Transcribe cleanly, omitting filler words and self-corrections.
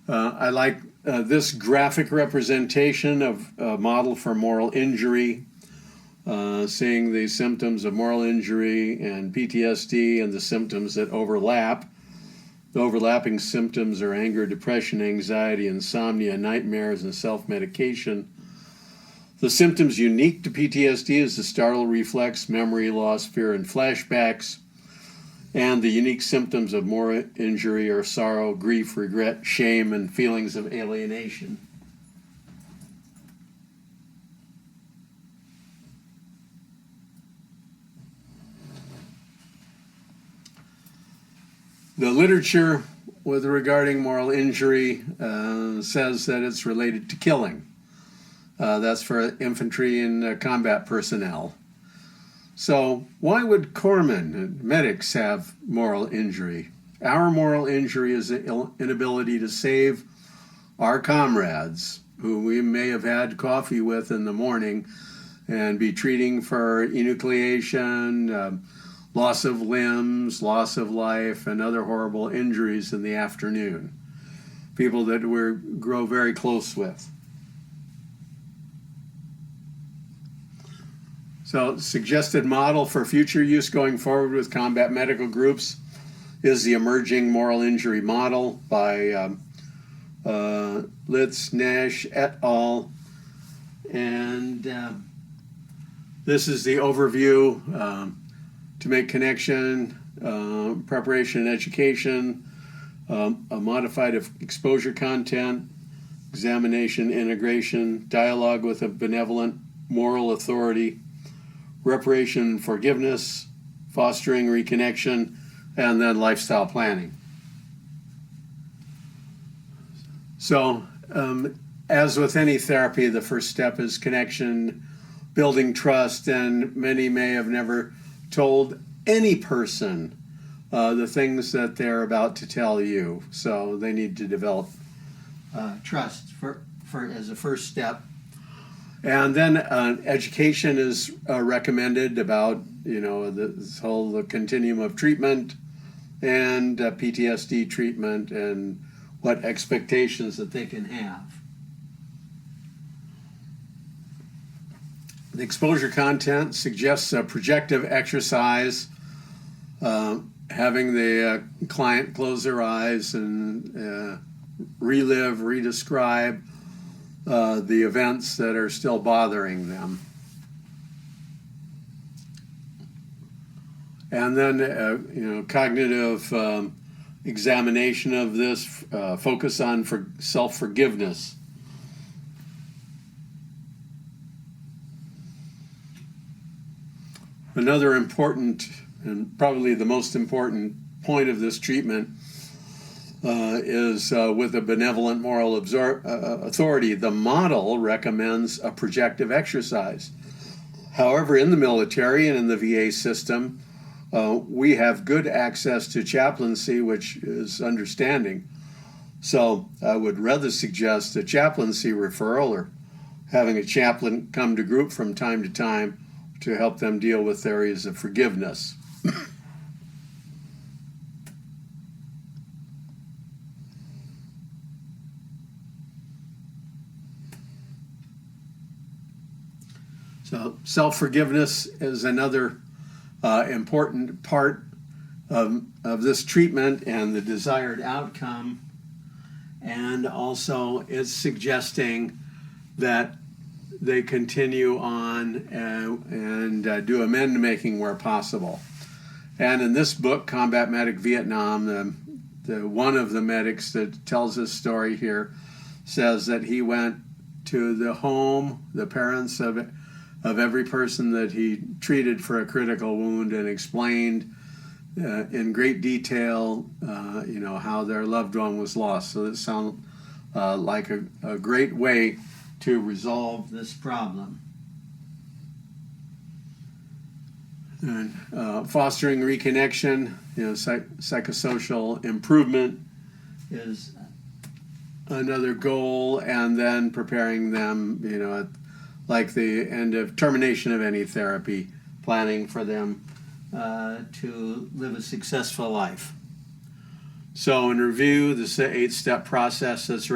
I like this graphic representation of a model for moral injury, seeing the symptoms of moral injury and PTSD and the symptoms that overlap. The overlapping symptoms are anger, depression, anxiety, insomnia, nightmares, and self-medication. The symptoms unique to PTSD is the startle reflex, memory loss, fear, and flashbacks. And the unique symptoms of moral injury are sorrow, grief, regret, shame, and feelings of alienation. The literature regarding moral injury says that it's related to killing. That's for infantry and combat personnel. So why would corpsmen and medics have moral injury? Our moral injury is the inability to save our comrades who we may have had coffee with in the morning and be treating for enucleation, loss of limbs, loss of life, and other horrible injuries in the afternoon. People that we grow very close with. So, suggested model for future use going forward with combat medical groups is the emerging moral injury model by Litz, Nash, et al. And this is the overview to make connection, preparation and education, a modified exposure content, examination, integration, dialogue with a benevolent moral authority, reparation and forgiveness, fostering reconnection, and then lifestyle planning. So, as with any therapy, the first step is connection, building trust, and many may have never told any person the things that they're about to tell you. So they need to develop trust for as a first step. And then education is recommended about, this whole continuum of treatment and PTSD treatment and what expectations that they can have. The exposure content suggests a projective exercise, having the client close their eyes and relive, redescribe the events that are still bothering them. And then, cognitive examination of this, focus on self-forgiveness. Another important, and probably the most important point of this treatment is with a benevolent moral authority. The model recommends a projective exercise. However, in the military and in the VA system, we have good access to chaplaincy, which is understanding. So I would rather suggest a chaplaincy referral or having a chaplain come to group from time to time to help them deal with areas of forgiveness. So self-forgiveness is another important part of this treatment and the desired outcome. And also it's suggesting that they continue on and do amend making where possible. And in this book, Combat Medic Vietnam, the one of the medics that tells this story here says that he went to the home, the parents of every person that he treated for a critical wound and explained in great detail, how their loved one was lost. So this sounds like a great way to resolve this problem. And fostering reconnection, psychosocial improvement is another goal, and then preparing them, at like the end of termination of any therapy, planning for them to live a successful life. So in review, this is an 8-step process that's